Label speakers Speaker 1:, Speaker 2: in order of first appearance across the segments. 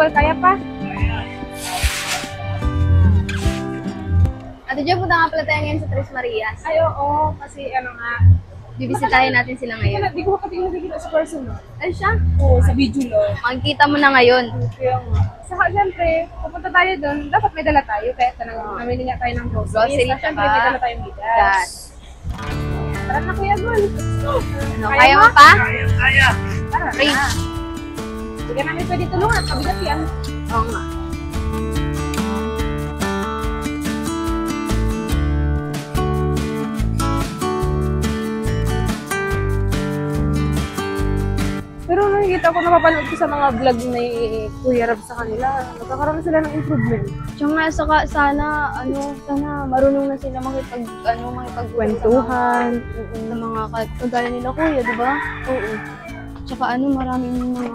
Speaker 1: Uncle, kaya pa?
Speaker 2: Ate Jo, punta nga pala tayo ngayon sa Tres Marias.
Speaker 1: Ay, oo. Kasi ano nga.
Speaker 2: Bibisitahin natin sila ngayon.
Speaker 1: Hindi ko kasi nakikita sa personal.
Speaker 2: Ay siya?
Speaker 1: Oo, sa video lang.
Speaker 2: Makikita mo na ngayon.
Speaker 1: Kaya nga. Saka siyempre, pupunta tayo doon, dapat may dala tayo. Kaya talagang namili nga tayo ng groceries.
Speaker 2: Grocery,
Speaker 1: Siyempre,
Speaker 2: tsaka
Speaker 1: may dala tayong bigas.
Speaker 2: gas.
Speaker 1: Tara na, Kuya Gol.
Speaker 2: Ano, kaya mo pa?
Speaker 3: Kaya.
Speaker 1: Tara
Speaker 2: Free.
Speaker 1: na. Hindi ka namin pwede tulungan. Kabigat yan.
Speaker 2: Oo nga.
Speaker 1: Pero nakikita ko, napapanood ko sa mga vlog ni Kuya Rab sa kanila. Nagkakaroon sila ng improvement.
Speaker 2: Tsaka sana marunong na sila
Speaker 1: Kwentuhan.
Speaker 2: sa mga kagaya nila kuya, di ba?
Speaker 1: Oo.
Speaker 2: Tsaka maraming mga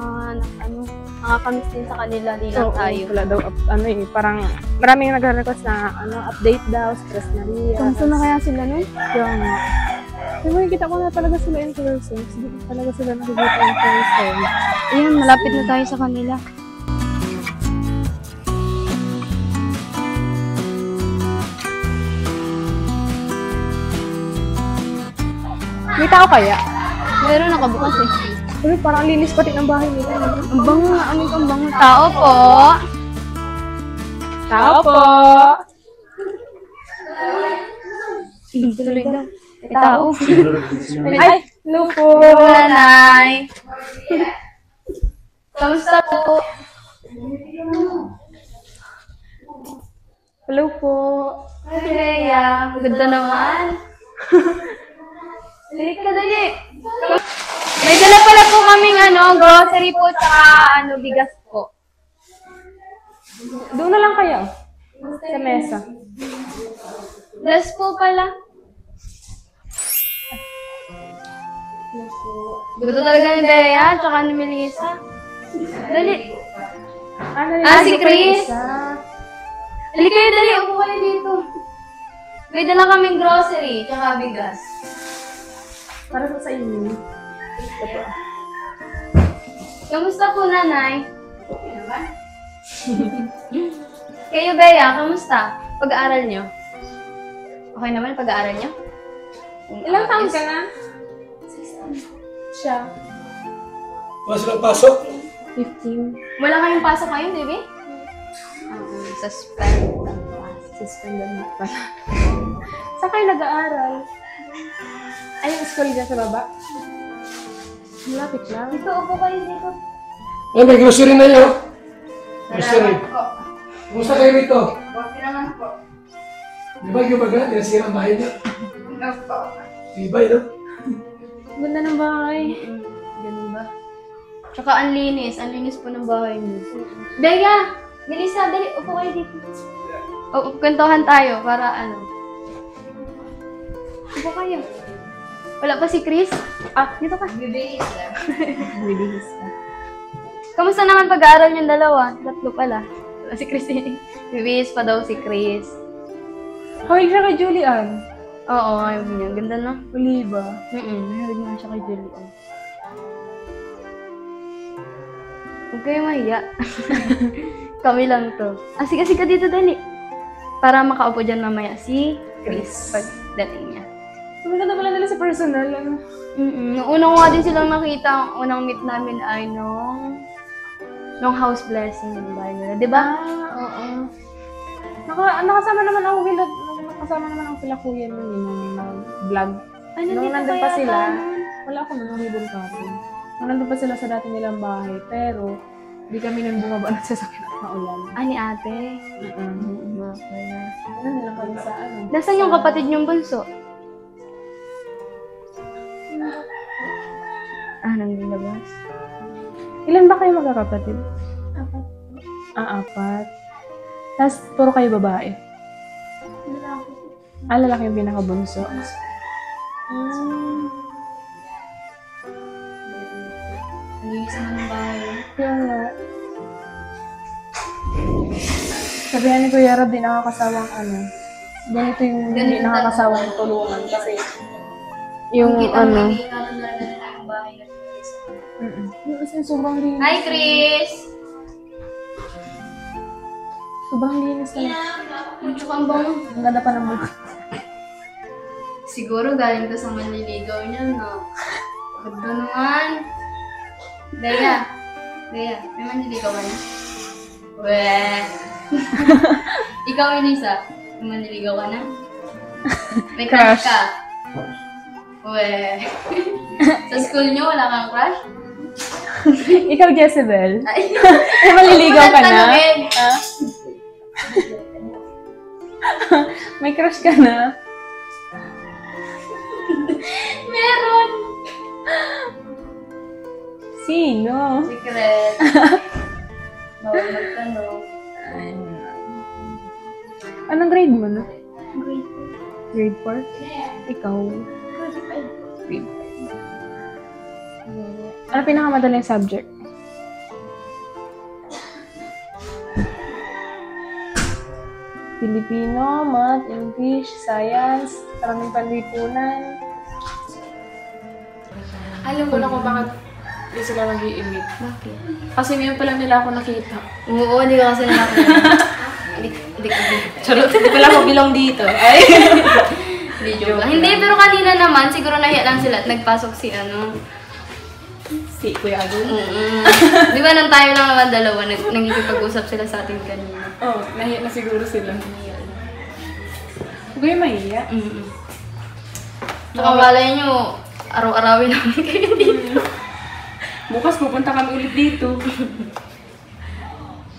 Speaker 2: nakakamiss din sa kanila, di lang tayo.
Speaker 1: Wala daw, parang maraming nagre-request na update daw, stress na rin.
Speaker 2: Kamusta na kaya sila nun?
Speaker 1: Kaya nga. Pero makikita ko na talaga sila in person. Hindi ko talaga sila nakikita in person.
Speaker 2: Ayan, malapit na tayo sa kanila.
Speaker 1: May tao kaya?
Speaker 2: Meron nakabukas eh.
Speaker 1: Pero parang linis pati ng bahay nila.
Speaker 2: Ang bango nga, ang bango. Tao po!
Speaker 1: Tao po!
Speaker 2: Tuloy daw. May tao.
Speaker 1: Ay! Hello po!
Speaker 2: Nanay! Kamusta po?
Speaker 1: Hello po!
Speaker 2: Hi, Leia. Ganda naman. Dali ka, dali. May dala pala po kaming grocery po tsaka bigas po.
Speaker 1: Doon na lang kayo. Sa mesa.
Speaker 2: Bless po pala. Gusto talaga ni Bea tsaka ni Melissa. Dali. Si Chris. Dali kayo, dali. Upo kayo dito. May dala kaming grocery tsaka bigas.
Speaker 1: Para sa inyo.
Speaker 2: Kamusta po, nanay? Okay naman. Kayo, Bea, kamusta? Pag-aaral nyo? Okay naman pag-aaral nyo?
Speaker 1: Ilang taon ka na? Siya.
Speaker 3: Wala silang pasok.
Speaker 1: 15.
Speaker 2: Wala kayong pasok ngayon, baby? Suspend.
Speaker 1: Suspended na pala. Saan kayo nag-aaral? Ay, yung school dyan sa baba? Malapit lang.
Speaker 2: Dito, upo kayo dito.
Speaker 3: Ay, may grocery na yun. Grocery.
Speaker 2: Salamat po.
Speaker 3: Kumusta kayo rito?
Speaker 2: Okay naman po.
Speaker 3: Di ba yung baga? Tinasira ang bahay niya.
Speaker 2: Opo.
Speaker 3: Tibay, no?
Speaker 1: Ganda ng bahay.
Speaker 2: Ganun ba? Tsaka ang linis po ng bahay niyo. Bea! Melissa, dali, upo kayo dito. Kwentuhan tayo para Upo kayo. Wala pa si Chris? Dito ka. Bibihis lang.
Speaker 1: Bibihis ka.
Speaker 2: Kamusta naman pag-aaral yung dalawa? Tatlo pala. Wala si Chris eh. Bibihis pa daw si Chris.
Speaker 1: Hoy, siya kay Julian.
Speaker 2: Oo, ayaw niya. Ganda no?
Speaker 1: Uli ba?
Speaker 2: Nahilig nga siya kay Julian. Huwag kayo mahiya. Kami lang to. Sige ka dito, dali. Para makaupo dyan mamaya si Chris pagdating niya.
Speaker 1: Maganda pala nila sa personal.
Speaker 2: Nung unang nga din silang nakita, ang unang meet namin ay nung house blessing ng bahay nila. Diba?
Speaker 1: Oo. Nakasama naman ako kila kuya nung vlog.
Speaker 2: Ay,
Speaker 1: Nung
Speaker 2: nandito
Speaker 1: nandun
Speaker 2: kaya
Speaker 1: pa sila,
Speaker 2: tayo.
Speaker 1: wala ako nung hibong kapon. Nung nandun pa sila sa dati nilang bahay, pero di kami nang bumaba ng sasakyan at maulan.
Speaker 2: Ni ate.
Speaker 1: Ano nila kami sa
Speaker 2: Nasaan yung kapatid niyong bunso? Nandilabas.
Speaker 1: Ilan ba kayo magkakapatid? 4. 4. Tapos, puro kayo babae. Lalaki yung pinakabunso.
Speaker 2: Nag-iisa na ng bahay.
Speaker 1: Kaya nga. Sabihan ni Kuya Rob, di nakakasawang ganito yung hindi nakakasawang tulungan. Kasi, yung
Speaker 2: bahay.
Speaker 1: Yung sobrang rin.
Speaker 2: Hi, Chris!
Speaker 1: Sobrang linis na.
Speaker 2: Tsaka ang bango.
Speaker 1: Ang ganda pa ng mukha.
Speaker 2: Siguro galing to sa manliligaw niya, no? Ganda naman. Daya, may manliligaw ka na? Weh. Ikaw, Elisa, may manliligaw ka na? May crush ka? Weh. Sa school niyo, wala kang crush?
Speaker 1: Ikaw, Jezebel.
Speaker 2: Ay,
Speaker 1: May maliligaw ka na?
Speaker 2: tanungin.
Speaker 1: Ha? May crush ka na?
Speaker 2: Meron.
Speaker 1: Sino?
Speaker 2: Secret. Bawal magtanong.
Speaker 1: Anong grade mo na?
Speaker 2: Grade
Speaker 1: Grade 4? Ikaw? Grade 5. Ano pinakamadaling subject? Filipino, Math, English, Science, maraming panlipunan. Alam mo na kung bakit hindi sila nag-i-imit.
Speaker 2: Bakit?
Speaker 1: Kasi ngayon pa lang nila ako nakita.
Speaker 2: Oo, hindi ka kasi nakakita. Hindi ka
Speaker 1: Charot, hindi pala ako bilong dito. Ay!
Speaker 2: Hindi, joke lang. Hindi, pero kanina naman, siguro nahiya lang sila at nagpasok si ano.
Speaker 1: Si Kuya Agun.
Speaker 2: Di ba nang tayo lang naman dalawa, nagkikipag-usap sila sa atin kanina.
Speaker 1: Oo, nahiya na siguro sila. Huwag kayo mahiya.
Speaker 2: Tsaka malay nyo, araw-arawin namin kayo dito.
Speaker 1: Bukas pupunta kami ulit dito.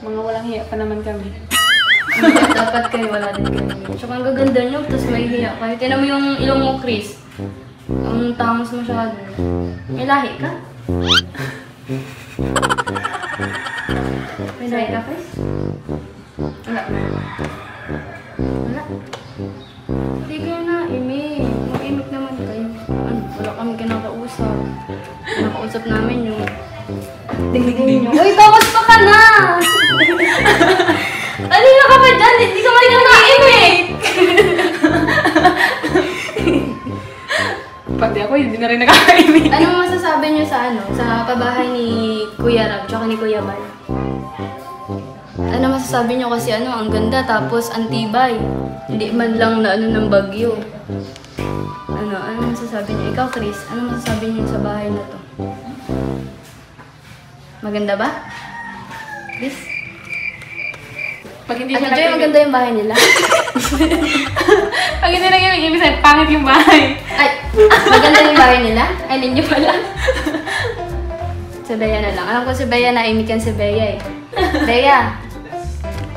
Speaker 1: Mga walang hiya pa naman kami.
Speaker 2: Dapat kayo, wala din kayo. Tsaka ang gaganda nyo, tapos may hiya kayo. Tinan mo yung ilong mo, Chris. Ang tangos masyado. May lahi ka? May lahi ka, Chris? Wala. Wala. Hindi kayo na-imik. Mag-imik naman kayo. Ano, wala kami kinakausap. Kinakausap namin yung ding-ding nyo. Uy, tawas pa ka na! Kanina ka pa dyan, hindi ka man na-imik!
Speaker 1: Pati ako, hindi na rin nakakaimik.
Speaker 2: Anong masasabi niyo sa ano? Sa pabahay ni Kuya Rab, tsaka ni Kuya Bal? Ano masasabi niyo kasi ano, ang ganda, tapos ang tibay. Hindi man lang na ano ng bagyo. Ano masasabi niyo? Ikaw, Chris, ano masasabi niyo sa bahay na to? Maganda ba? Chris?
Speaker 1: Pag hindi
Speaker 2: At
Speaker 1: siya
Speaker 2: Joy, maganda yung bahay nila.
Speaker 1: Pag hindi nag-imik, ibig sabihin, pangit yung bahay.
Speaker 2: Ay, maganda yung bahay nila? Ay, ninyo pala. Si Bea na lang. Alam ko si Bea na imikan si Bea eh. Bea!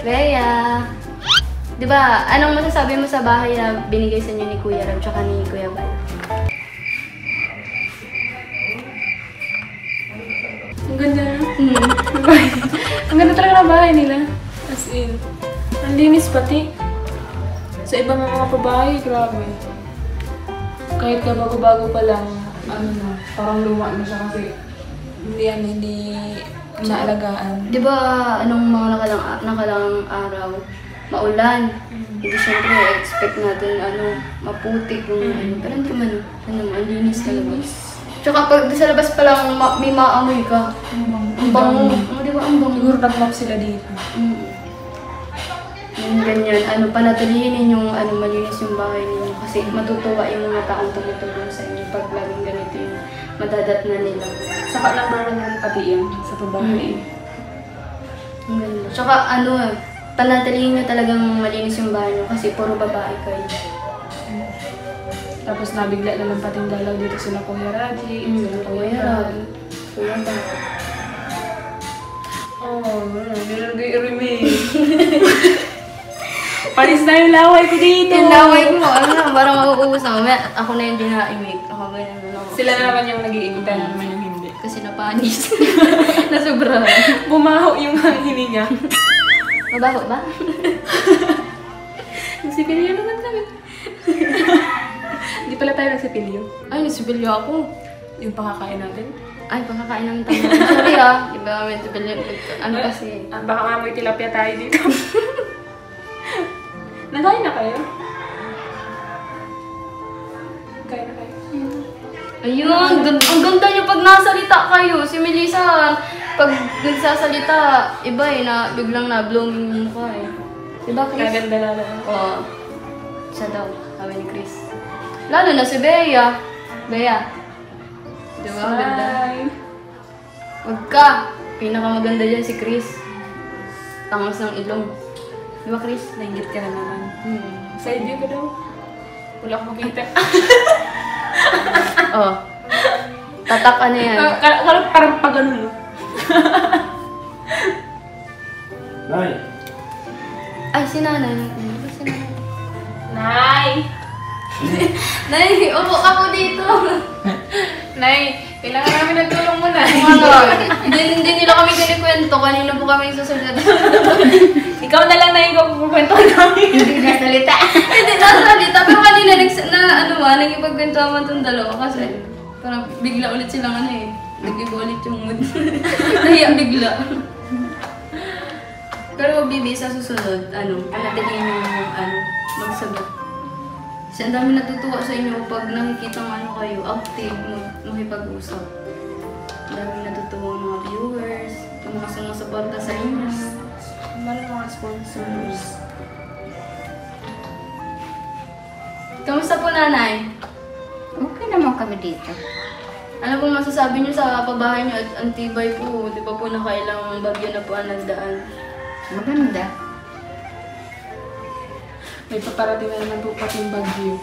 Speaker 2: Bea! Di ba, anong masasabi mo sa bahay na binigay sa inyo ni Kuya Ram tsaka ni Kuya Bal?
Speaker 1: Ang ganda na. Ang ganda talaga ng bahay nila. As in, ang linis pati. Sa ibang mga pabahay, grabe. Kahit ka bago-bago pa lang, ano na, parang luma na siya kasi hindi naalagaan.
Speaker 2: Di ba, anong mga nakalang araw, maulan. Hindi syempre, expect natin, maputik yung ano. Pero hindi man, ang linis talaga. Tsaka pag sa labas pa lang, may maamoy ka. Ang bango. Di ba, ang bango?
Speaker 1: Siguro nag-map sila dito.
Speaker 2: Yung ganyan, panatilihin yung malinis yung bahay ninyo. Kasi matutuwa yung mga taong tumutulong sa inyo pag laging ganito yung madadat na nila.
Speaker 1: Saka number one yan pati yan sa pabahay.
Speaker 2: Ang ganda. Tsaka panatilihin nyo talagang malinis yung bahay nyo kasi puro babae kayo.
Speaker 1: Tapos nabigla na lang pating dalaw dito sila Kuya Raji, sila Kuya Ral.
Speaker 2: Kuya ba?
Speaker 1: Oh, nilagay i-remain. Panis na yung laway ko dito.
Speaker 2: Yung laway mo, parang mauubos na. Ako na yung dinaimik. Ako ba yung
Speaker 1: Sila na naman yung nag-iimik, tayo na naman yung hindi.
Speaker 2: kasi napanis. Nasobrahan.
Speaker 1: Bumaho yung hininga.
Speaker 2: Mabaho ba?
Speaker 1: Nagsipilyo naman kami. Hindi pala tayo nagsipilyo.
Speaker 2: Ay, nasibilyo ako.
Speaker 1: Yung pakakain natin.
Speaker 2: Ay, pagkakain ng tama. Sorry di ba kami nasibilyo? Ano kasi?
Speaker 1: Baka mamoy tilapia tayo dito. Nakain na kayo? Kain na kayo?
Speaker 2: Ayun, ang ganda niyo pag nasalita kayo. Si Melissa, pag nagsasalita, iba na biglang na-blooming yung mukha eh. Diba, Chris?
Speaker 1: Kaganda lalo.
Speaker 2: Oo. Siya daw, sabi ni Chris. Lalo na si Bea. Bea. Diba, ang ganda?
Speaker 1: Smile.
Speaker 2: Wag ka. Pinakamaganda dyan si Chris. Tangos ng ilong. Diba, Chris?
Speaker 1: Naingit ka na naman.
Speaker 2: Hmm.
Speaker 1: Side view ka daw. Wala ko makita.
Speaker 2: Oh. Tatak ano yan.
Speaker 1: Parang pag ganun.
Speaker 3: Nay.
Speaker 2: Ay, si nanay. Diba si nanay?
Speaker 1: Nay!
Speaker 2: Nay, upo ka po dito.
Speaker 1: Nay, kailangan namin ng tulong mo na.
Speaker 2: Ano? Hindi nila kami kinikwento. Kanina po kami susunod.
Speaker 1: Ikaw na lang na yung kukwento namin.
Speaker 2: Hindi na salita. Hindi na salita. Pero kanina nagipagkwentuhan itong dalawa kasi parang bigla ulit silang ano eh. Nag-iba ulit yung mood. Nahiya bigla. Pero Bibi, sa susunod, panatigin nyo yung magsagot. Kasi ang dami natutuwa sa inyo pag nakikita kayo, active, makipag-usap. Ang dami natutuwa mga viewers, yung mga sumusuporta sa inyo.
Speaker 1: Maraming mga sponsors.
Speaker 2: Kamusta po, nanay?
Speaker 4: Okay naman kami dito.
Speaker 2: Ano pong masasabi niyo sa pabahay niyo at antibay po? Di ba po nakailang bagyo na po ang nagdaan?
Speaker 4: Maganda.
Speaker 1: May paparating na naman po pating bagyo.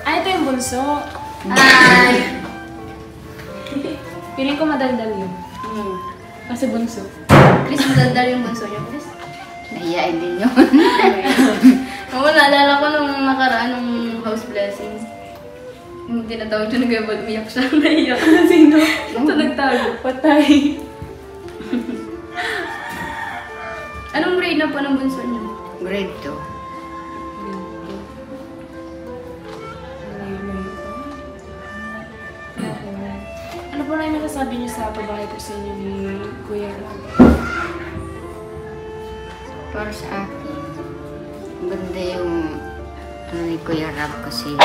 Speaker 1: Ito yung bunso.
Speaker 2: Ay!
Speaker 1: Piling ko madaldal yun. Kasi bunso.
Speaker 2: Chris, magandal yung bunso niyo, Chris?
Speaker 4: Nahiyain din yun.
Speaker 2: Oo, naalala ko nung nakaraan ng house blessings. Yung tinatawag siya nag-ebal, umiyak siya, naiyak.
Speaker 1: Sino?
Speaker 2: Ito nagtago.
Speaker 1: Patay.
Speaker 2: Anong grade na po ng bunso niyo?
Speaker 4: Grade 2.
Speaker 1: Ano po na yung masasabi niyo sa pabahay po sa inyo ni Kuya Rob?
Speaker 4: Para sa akin, maganda yung ni Kuya Rab kasi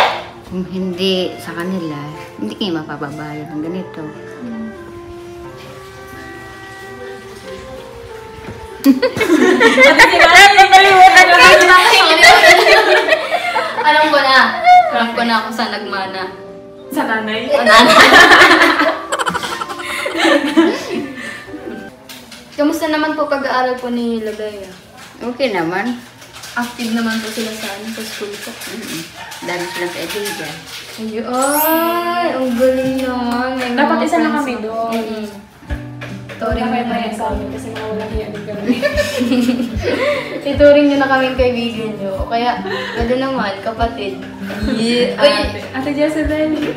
Speaker 4: kung hindi sa kanila, hindi kayo mapapabayad ng ganito.
Speaker 2: Alam ko na kung saan nagmana.
Speaker 1: Sa nanay?
Speaker 2: Kamusta naman po pag-aaral po ni Labaya?
Speaker 4: Okay naman.
Speaker 2: Active naman po sila sa school po.
Speaker 4: Dami silang kaibigan.
Speaker 2: Ay, ang galing naman. May
Speaker 1: Dapat
Speaker 2: mga
Speaker 1: isa na
Speaker 2: friends
Speaker 1: kami doon.
Speaker 2: Turing
Speaker 1: Kaya
Speaker 2: mo
Speaker 1: pa
Speaker 2: na
Speaker 1: yan sa amin kasi mga walang hiya din kami.
Speaker 2: Ituring nyo na kaming kaibigan nyo. O kaya, gano'n naman, kapatid. Yeah.
Speaker 1: Ate Jezebel.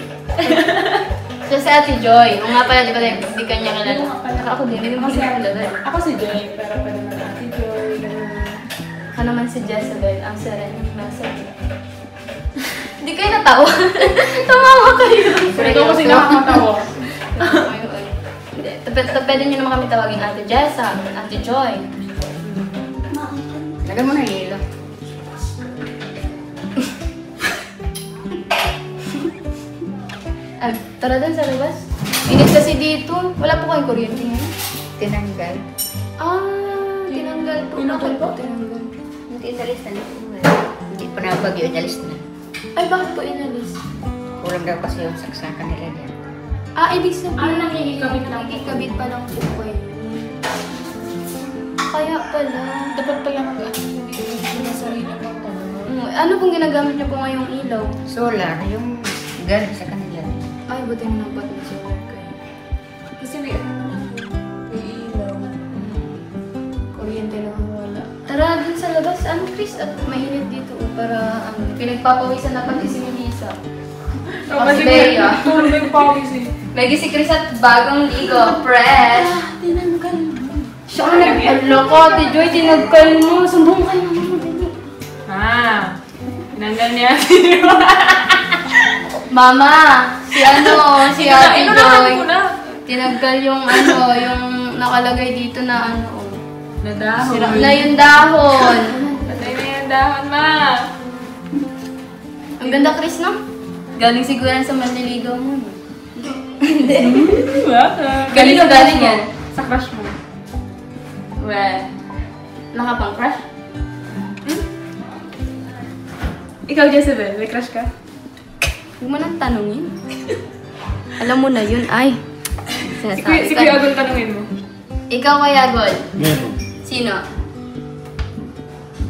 Speaker 2: Siya si Ate Joy. O nga pala, di ba hindi kanya kilala?
Speaker 1: Oo nga pala.
Speaker 2: Ako din, hindi mo siya kilala.
Speaker 1: Ako si Joy, pero pa naman Ate Joy.
Speaker 2: Ako naman si Jezebel, ang seren. Hindi kayo natawa. Tumawa kayo.
Speaker 1: Ito kasi nakakatawa.
Speaker 2: Pwede nyo naman kami tawagin Ate Jessa, Ate Joy.
Speaker 4: Lagyan mo na hilo.
Speaker 2: Tara dun sa labas. Init kasi dito. Wala po kayong kuryente ngayon.
Speaker 4: Tinanggal.
Speaker 2: Tinanggal po.
Speaker 1: Tinanggal po?
Speaker 2: Tinanggal.
Speaker 4: Hindi inalis na nito. Hindi pa nabagyo, inalis na.
Speaker 2: Ay, bakit po inalis?
Speaker 4: Kulang daw kasi yung saksakan nila dyan.
Speaker 2: Ibig sabihin,
Speaker 1: nakikikabit lang po.
Speaker 2: nakikikabit pa lang po kayo. Kaya pala.
Speaker 1: Dapat pala mag-ano na sarili mo.
Speaker 2: Ano pong ginagamit niyo po ngayong ilaw?
Speaker 4: Solar, yung galing sa kanila.
Speaker 2: Ay, buti na napat na siya kayo.
Speaker 1: Kasi may ilaw. Kuryente lang wala.
Speaker 2: Tara, dun sa labas. Chris? At mainit dito. Para, pinagpapawisan na pati si Melissa. Kasi Bea.
Speaker 1: Tulog yung pawis eh.
Speaker 2: May si Chris at bagong ligo. Fresh! Tinanggal mo. Siya ang nag-aloko. Ate Joy, tinagkal mo. Sumbong kayo naman.
Speaker 1: Tinanggal niya.
Speaker 2: Mama, si Ate Joy.
Speaker 1: ko na.
Speaker 2: Tinagkal yung yung nakalagay dito na
Speaker 1: Nadahon.
Speaker 2: sira na yung dahon.
Speaker 1: Patay na yung dahon, ma.
Speaker 2: Ang ganda, Chris, no? Galing siguro yan sa manliligaw mo. No? Galing yan.
Speaker 1: Sa crush mo.
Speaker 2: Well, Nakapang-crush?
Speaker 1: Ikaw, Jezebel, may crush ka?
Speaker 2: Huwag mo nang tanungin. Alam mo na yun, ay.
Speaker 1: Si Kuya Agol tanungin mo.
Speaker 2: Ikaw kaya, Gol?
Speaker 3: Meron.
Speaker 2: Sino?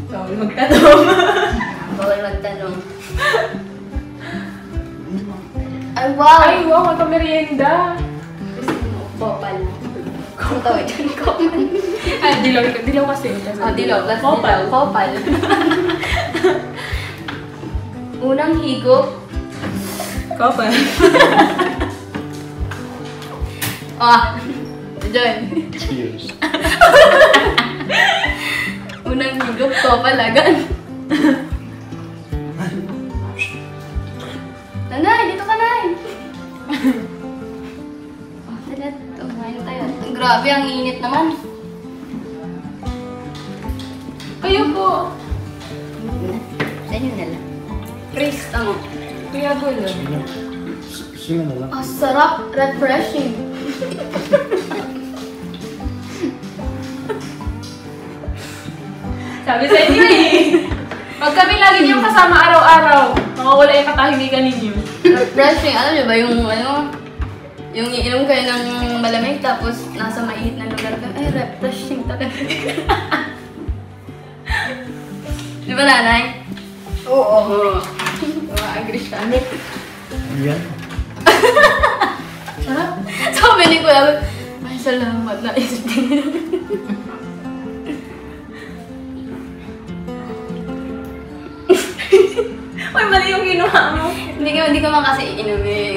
Speaker 1: Bawal magtanong.
Speaker 2: Bawal magtanong. Ay, wow!
Speaker 1: Ay, wow, magpamerienda.
Speaker 2: Popal. Kung tawag dyan, Kopal.
Speaker 1: Ay, dilaw kasi.
Speaker 2: Oh, dilaw. That's
Speaker 1: Popal.
Speaker 2: dilaw. Popal. Unang higop.
Speaker 1: Kopal.
Speaker 2: Ah, Joy.
Speaker 3: Cheers.
Speaker 2: Unang higop, Kopal agad. Nanay, dito ka, Nay. Oh, tala. Tumayin tayo. Grabe, ang init naman.
Speaker 1: Kayo po.
Speaker 2: Ganyan na lang. Chris, tamo.
Speaker 1: Kuya Agol.
Speaker 3: Sige na lang.
Speaker 2: Ah, sarap. Refreshing.
Speaker 1: Sabi sa inyo eh. Pag kami lagi niyong kasama araw-araw, mawawala yung katahimikan ninyo.
Speaker 2: Refreshing. Alam niyo ba yung yung iinom kayo ng malamig tapos nasa mainit na lugar ka, ay, refreshing talaga. Di ba, nanay? Oo. Agree siya.
Speaker 3: Yan.
Speaker 2: Sabi ni Kuya, ay, salamat na isip din.
Speaker 1: Uy, mali yung ginawa mo.
Speaker 2: Hindi ka man kasi iinumin.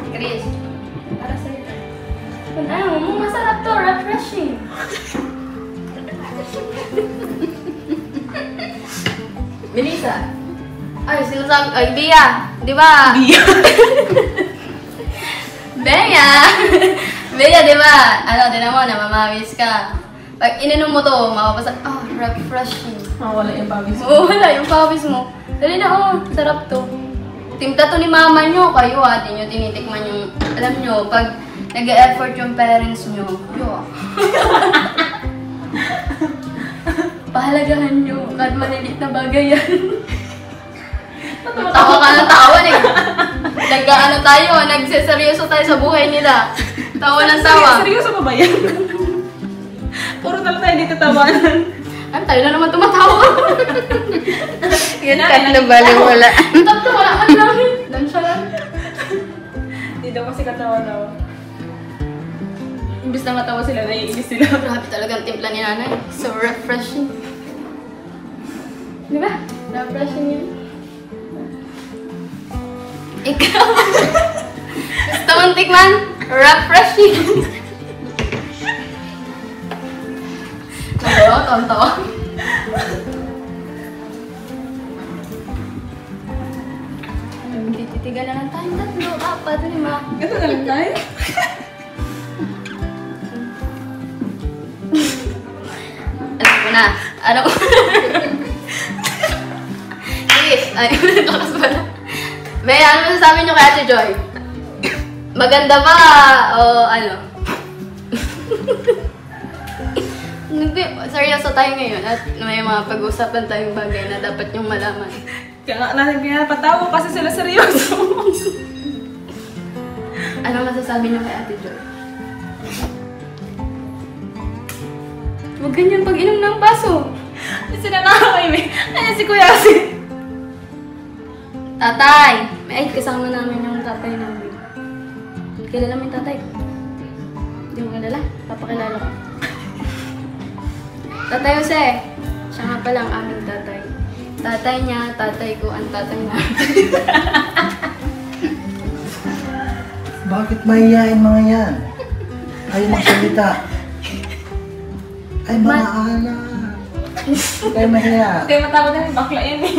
Speaker 2: Chris, para sa'yo. Kung ano mo, masarap to, refreshing. Melissa. Ay, sinasabi, ay, Bea. Di ba?
Speaker 1: Bea.
Speaker 2: Bea. Bea, di ba? Ano, din mo, namamawis ka. Pag ininom mo to, mapapasa, refreshing.
Speaker 1: Mawawala yung pawis mo.
Speaker 2: Oo, wala yung pawis mo. Dali na, sarap to. Timpla to ni mama nyo, kayo di nyo tinitikman yung, alam nyo, pag nag-e-effort yung parents nyo, pahalagahan nyo, kahit malilit na bagay yan. Tawa ka ng tawa eh. Nag-ano tayo, nagseseryoso tayo sa buhay nila. Tawa ng tawa.
Speaker 1: Seryoso pa ba yan? Puro talaga tayo dito tawanan.
Speaker 2: Ay, tayo na naman tumatawa.
Speaker 4: Yan na baliwala.
Speaker 2: Tapos wala ka lang. Doon siya lang.
Speaker 1: Hindi daw kasi katawa-tawa. Imbis na matawa sila, naiinis sila.
Speaker 2: Grabe talaga ang timpla ni nanay. So refreshing. Di ba? Refreshing yun. Ikaw. Gusto mong tikman? Refreshing. Tawa, tawa. Titigan na lang tayo. 3, 4, 5.
Speaker 1: Ganito na lang tayo.
Speaker 2: Alam ko na. Ano? Chris, ay, lakas ba na? May ano masasabi nyo kay Ate Joy? Maganda ba o ano? Hindi, seryoso tayo ngayon at may mga pag-usapan tayong bagay na dapat yung malaman.
Speaker 1: Kaya nga patawa kasi sila seryoso.
Speaker 2: Ano masasabi nyo kay Ate Joy? Huwag ganyan pag inom ng baso.
Speaker 1: Hindi sila nakakaimik. Ayan si Kuya si.
Speaker 2: Tatay! Ay, kasama namin yung tatay namin. Kilala mo yung tatay ko? Hindi mo kilala? Papakilala ko. Tatay Jose! Siya nga pala ang aming tatay. Tatay niya, tatay ko, ang tatay namin.
Speaker 5: Bakit mahihain mga yan? Ayaw magsalita. Ay, mga anak. Huwag kayo mahiya.
Speaker 1: Kaya matakot na yung bakla yan eh.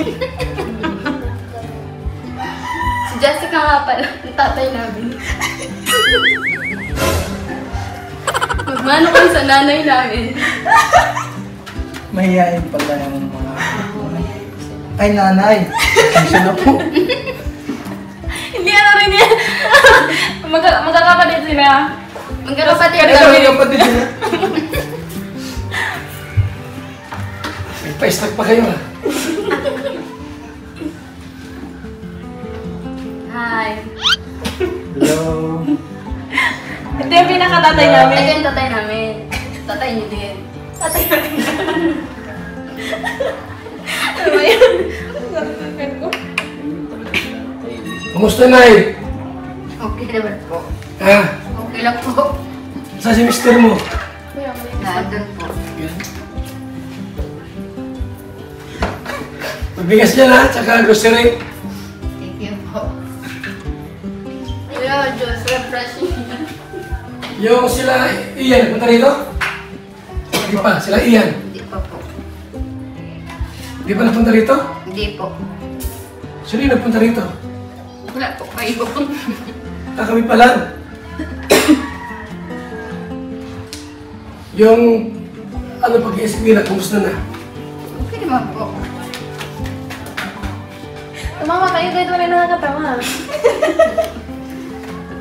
Speaker 2: Si Jessica nga pala, ang tatay namin. Magmano kami sa nanay namin.
Speaker 5: Mahihain pala yung mga... Ay, nanay. Pasensya na po.
Speaker 1: Hindi ano rin yan. Magkakapatid sila.
Speaker 2: Magkakapatid
Speaker 5: Ito,
Speaker 2: kami.
Speaker 5: may kapatid nila.
Speaker 3: May pa-stack pa kayo ha.
Speaker 2: Hi.
Speaker 3: Hello.
Speaker 1: Ito yung pinakatatay namin.
Speaker 2: Ito yung tatay namin. Tatay niyo din. Tatay namin.
Speaker 1: Ano ba yun? Sasabihin ko.
Speaker 3: Kumusta, Nay?
Speaker 4: Okay naman po.
Speaker 3: Ha?
Speaker 4: Okay lang po.
Speaker 3: Saan si mister mo?
Speaker 4: Nandun po.
Speaker 3: Mabigas niya na, tsaka grocery.
Speaker 4: Thank you po.
Speaker 2: Kuya, Diyos, refreshing.
Speaker 3: Yung sila Ian, punta rito? Hindi pa, sila Ian.
Speaker 4: Hindi pa po.
Speaker 3: Hindi pa napunta rito?
Speaker 4: Hindi po.
Speaker 3: Sino yung nagpunta rito?
Speaker 4: Wala po kayo.
Speaker 3: Kami pa lang. Yung ano pag-iisip nila, kumusta na?
Speaker 4: Okay naman po.
Speaker 1: Tumama kayo kahit wala nakakatawa.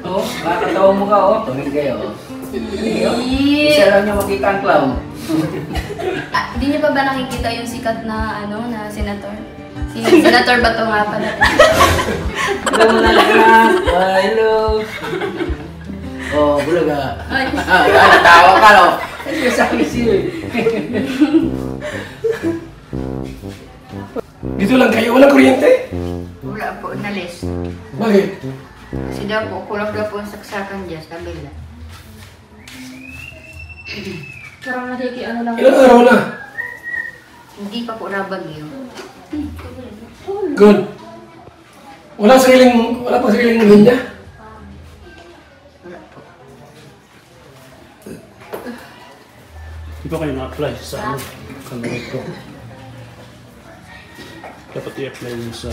Speaker 6: Oh, makakatawa mo ka, oh. Tumig kayo, oh. Isa lang niya makita ang clown.
Speaker 2: Hindi niyo pa ba nakikita yung sikat na, na senator? Si Senator Bato nga pala.
Speaker 6: Hello mo na lang na. Hello. Oh, bulaga.
Speaker 2: Ay.
Speaker 6: Tawa ka, no? Kasi sabi siya, eh.
Speaker 3: Dito lang kayo, walang kuryente?
Speaker 4: Wala po, nalis.
Speaker 3: Bakit?
Speaker 4: Kasi daw po, kulang daw po ang saksakan dyan sa kabila.
Speaker 1: Parang nakikiano lang.
Speaker 3: Ilang araw na?
Speaker 4: Hindi pa po nabagyo.
Speaker 3: Good. Wala pa sariling linya?
Speaker 4: Wala po.
Speaker 7: Di ba kayo na-apply sa kanunod ko? Dapat i-apply mo sa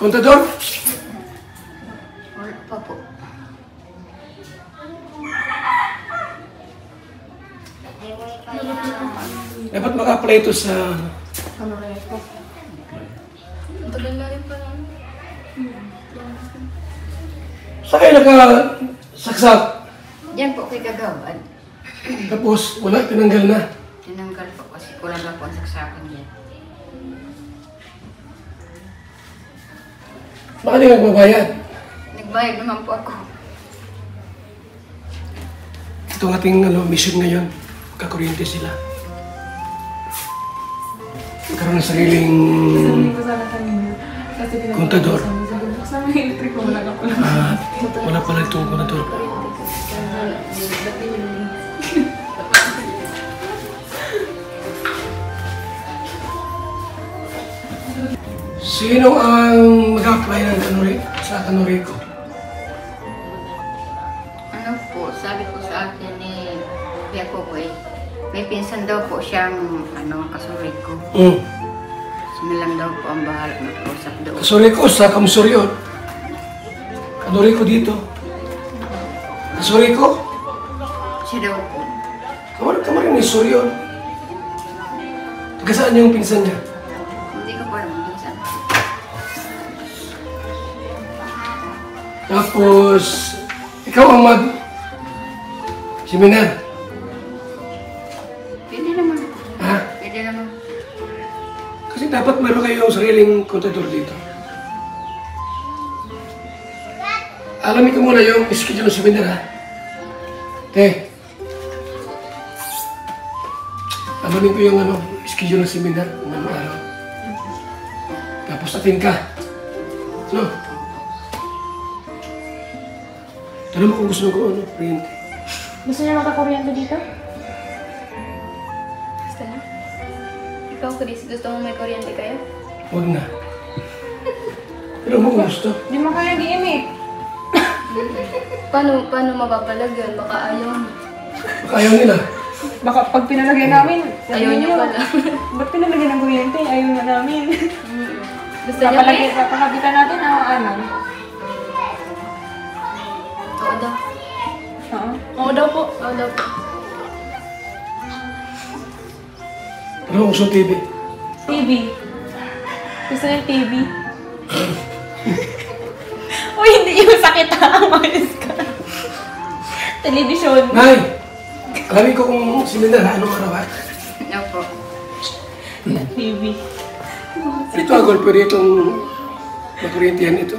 Speaker 3: Kontador?
Speaker 4: Wala pa po.
Speaker 3: Dapat maka-apply ito sa...
Speaker 2: Ano rin po? Ang tagal na rin pala.
Speaker 3: Saan kayo nakasaksak?
Speaker 4: Diyan po kay Kagawad.
Speaker 3: Tapos wala, tinanggal na.
Speaker 4: Tinanggal po kasi kulang daw po ang saksakan dyan.
Speaker 3: Baka di magbabayad.
Speaker 4: Nagbayad naman po ako.
Speaker 3: Ito ang ating mission ngayon. Kakuryente sila. Magkaroon ng sariling
Speaker 1: Sabihin ko sana kanina. Kasi
Speaker 3: Kontador.
Speaker 1: Sabi ko, sa mga electric ko wala ka pala.
Speaker 3: wala pala itong kontador. Sino ang mag-apply ng sa Kanurico?
Speaker 4: Ano po, sabi ko sa akin ni Kuya Kokoy, may pinsan daw po siyang kasuri ko. Sino lang daw po ang bahala mag-usap doon.
Speaker 3: Kanurico sa Kamusoryon. Kanurico dito. Kanurico?
Speaker 4: Siya daw po.
Speaker 3: Kamarin ni Soryon. Taga saan yung pinsan niya?
Speaker 4: Hindi ko pa naman pinsan.
Speaker 3: Tapos, ikaw ang seminar.
Speaker 4: Pwede naman.
Speaker 3: Ha?
Speaker 4: Pwede naman.
Speaker 3: Kasi dapat meron kayong sariling kontador dito. Alamin ko muna yung schedule ng seminar, ha? Alamin ko yung schedule ng seminar ng araw. Tapos atin ka. No? Tanong mo kung gusto ko kuryente.
Speaker 1: Gusto niya makakuryente dito?
Speaker 2: Gusto niya? Ikaw, Chris, gusto mo may kuryente kayo?
Speaker 3: Huwag na. Tanong mo kung gusto.
Speaker 1: Hindi mo kaya giimik.
Speaker 2: Paano mapapalagyan? Baka ayaw mo.
Speaker 3: Baka ayaw nila.
Speaker 1: Baka pag pinalagay namin,
Speaker 2: Ayaw niyo pala.
Speaker 1: Ba't pinalagay ng kuryente? Ayaw na namin.
Speaker 2: Gusto niya, Chris?
Speaker 1: Papalagitan natin ang ano?
Speaker 2: Oo daw.
Speaker 1: Oo. Oo daw po.
Speaker 2: Oo daw po.
Speaker 3: Tanong mo gusto ng TV.
Speaker 1: TV. Gusto niya TV. Uy, hindi yung sakit ha. Umayos ka. Television.
Speaker 3: Nay! Alamin ko kung seminar, anong araw, ha?
Speaker 4: Ano po?
Speaker 1: TV.
Speaker 3: Ito agol, pwede itong makuryentihan ito.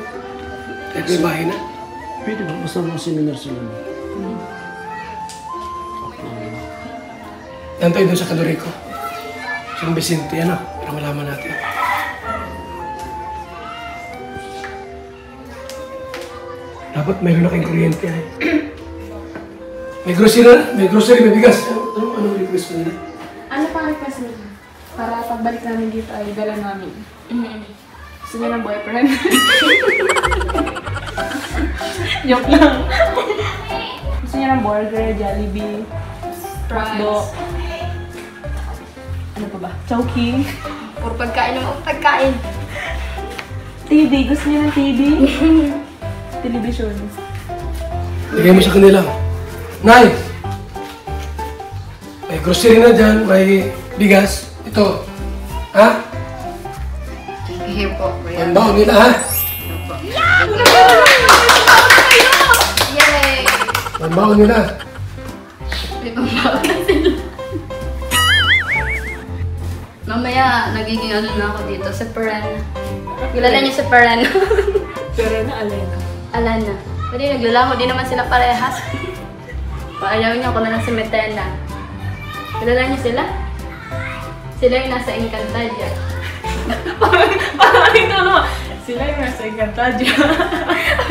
Speaker 3: Kahit may bahay na.
Speaker 7: Pwede ba? Basta mga seminar sila.
Speaker 3: Yan tayo doon sa Cadorico. San Vicente, ano? Para malaman natin. Dapat mayroon na kayong kuryente ay. May grocery, may bigas. Ano request mo nila?
Speaker 1: Ano pang request mo? Para pagbalik namin dito ay dala namin. Gusto niya ng boyfriend. Joke lang. Gusto niya ng burger, Jollibee, hotdog. Ano pa ba? Chowking.
Speaker 2: Puro pagkain naman. Pagkain.
Speaker 1: TV. Gusto niya ng TV. Television.
Speaker 3: Bigay mo sa kanila. Nay! May grocery na dyan, may bigas. Ito. Ha?
Speaker 4: Thank you po, kuya.
Speaker 3: Pambaon nila, ha?
Speaker 2: Yay!
Speaker 3: Pambaon nila.
Speaker 2: May pambaon na sila. Mamaya, nagiging ano na ako dito, sa Perana. Kilala niyo sa Perana?
Speaker 1: Pero na Alena.
Speaker 2: Alana. Pwede naglalako, di naman sila parehas. Paayaw niyo ako na lang si Metena. Kilala niyo sila? Sila yung nasa Encantadia.
Speaker 1: Parang ito naman. Sila yung nasa Encantadia.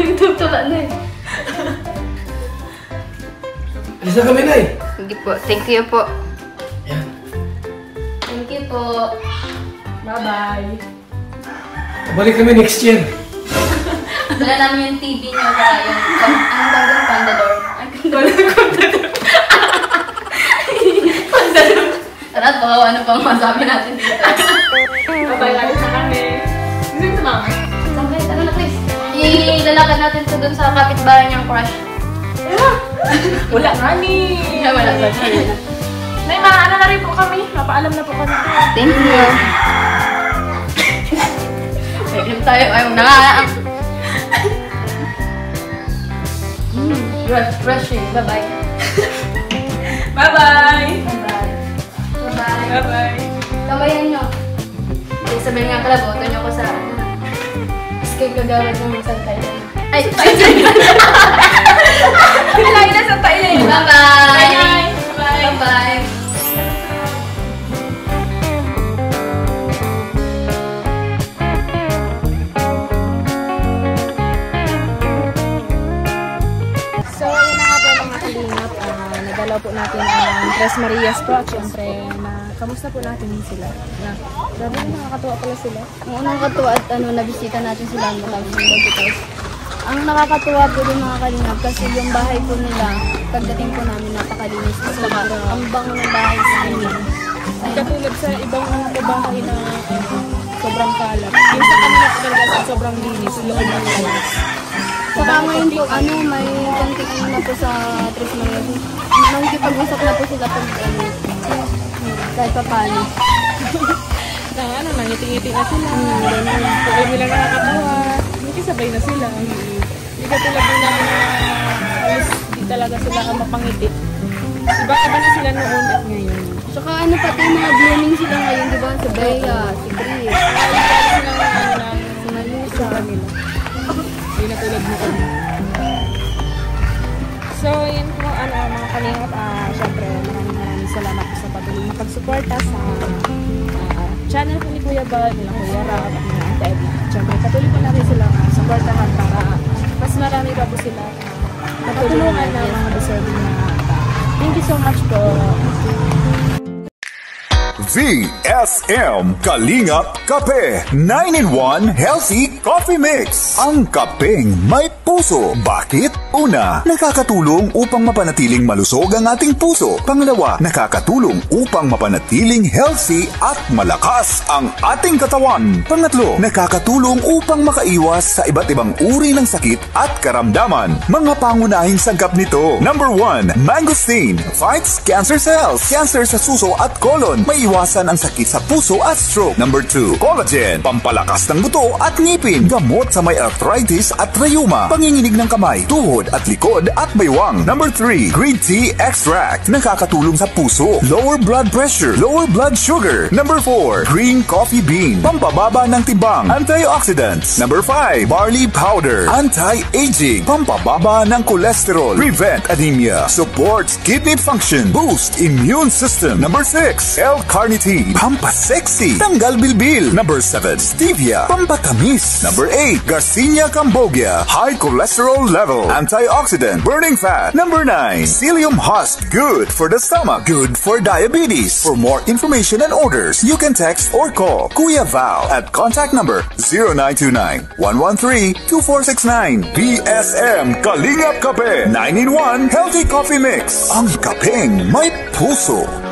Speaker 2: Ang tutula na eh.
Speaker 3: Alis na kami, Nay.
Speaker 4: Hindi po. Thank you po.
Speaker 3: Yan.
Speaker 2: Thank you po.
Speaker 1: Bye-bye.
Speaker 3: Balik kami next year.
Speaker 2: Wala namin yung TV niyo para yung... Ano ba yung Pandador? Pandador. Tara, baka ano pang masabi natin dito.
Speaker 1: Bye-bye. Alis na kami. Gusto mo sumama?
Speaker 2: Sambay, tara na Chris. Ilalakad natin ito dun sa kapitbahay niyang crush.
Speaker 1: Wala nga ni.
Speaker 2: Wala ba?
Speaker 1: Nay, maano na rin po kami. Napaalam na po kami.
Speaker 2: Thank you. Pwede tayo. Ayaw na nga. Rushing. Bye-bye.
Speaker 1: Bye-bye.
Speaker 2: Bye-bye. Bye-bye.
Speaker 1: Bye-bye.
Speaker 2: Kabayan nyo. Sabihin nga pala, boto nyo ko sa escape kagawad ng isang Thailand. Ay!
Speaker 1: Lagi na sa Thailand.
Speaker 2: Bye-bye!
Speaker 1: Bye-bye.
Speaker 2: Bye-bye!
Speaker 1: So, yun na nga po mga kalingap. Nagalaw po natin ang Tres Marias po. At syempre, kamusta po natin sila? Grabe na nakakatuwa pala sila.
Speaker 2: Ang unang katuwa at nabisita natin sila ng because ang nakakatuwa po din mga kalingap kasi yung bahay po nila, pagdating po namin napakalinis. Kasi ang bango ng bahay sa amin.
Speaker 1: Katulad sa ibang mga bahay na sobrang kalat. Yung sa kanila po talaga sobrang linis. Loob ng linis.
Speaker 2: Saka ngayon po, may konting ano na po sa Tres Marias. Nakikipag-usap na po sila pag kahit pa paano.
Speaker 1: Ngiti-ngiti na sila. Pag alam nila nakakatawa, nakisabay na sila. Hindi ka tulad din namin na halos di talaga sila mapangiti. Iba-iba na sila noon at ngayon.
Speaker 2: Saka pati mga blooming sila ngayon, di ba? Si Bea, si Chris, si Malisa.
Speaker 1: Hindi na tulad mo kami. So, yun po mga kalingap. Siyempre, maraming salamat po sa patuloy na pagsuporta sa channel ko ni Kuya Bal, nila Kuya Rab, at nila Ate Edna. Siyempre, patuloy po natin silang supportahan para mas marami pa po sila matulungan na mga deserving na tao. Thank you so much po.
Speaker 8: VSM Kalingap Kape 9-in-1 Healthy Coffee Mix. Ang kapeng may puso. Bakit? Una, nakakatulong upang mapanatiling malusog ang ating puso. Pangalawa, nakakatulong upang mapanatiling healthy at malakas ang ating katawan. Pangatlo, nakakatulong upang makaiwas sa iba't ibang uri ng sakit at karamdaman. Mga pangunahing sangkap nito. Number 1, mangosteen fights cancer cells. Cancer sa suso at colon. May iwasan ang sakit sa puso at stroke. Number 2, collagen, pampalakas ng buto at ngipin, gamot sa may arthritis at rheuma. panginginig ng kamay, tuhod at likod at baywang. Number 3, green tea extract. Nakakatulong sa puso, lower blood pressure, lower blood sugar. Number 4, green coffee bean. Pampababa ng tibang, antioxidants. Number 5, barley powder. Anti-aging, pampababa ng cholesterol. Prevent anemia. Supports kidney function. Boost immune system. Number 6, L-carnitine. Pampasexy. Tanggal bilbil. Number 7, stevia. Pampatamis. Number 8, Garcinia cambogia. High cholesterol level. Antioxidant. Burning fat. Number 9, psyllium husk. Good for the stomach. Good for diabetes. For more information and orders, you can text or call Kuya Val at contact number 0929-113-2469. BSM Kalingap Kape 9-in-1 Healthy Coffee Mix. Ang kapeng may puso.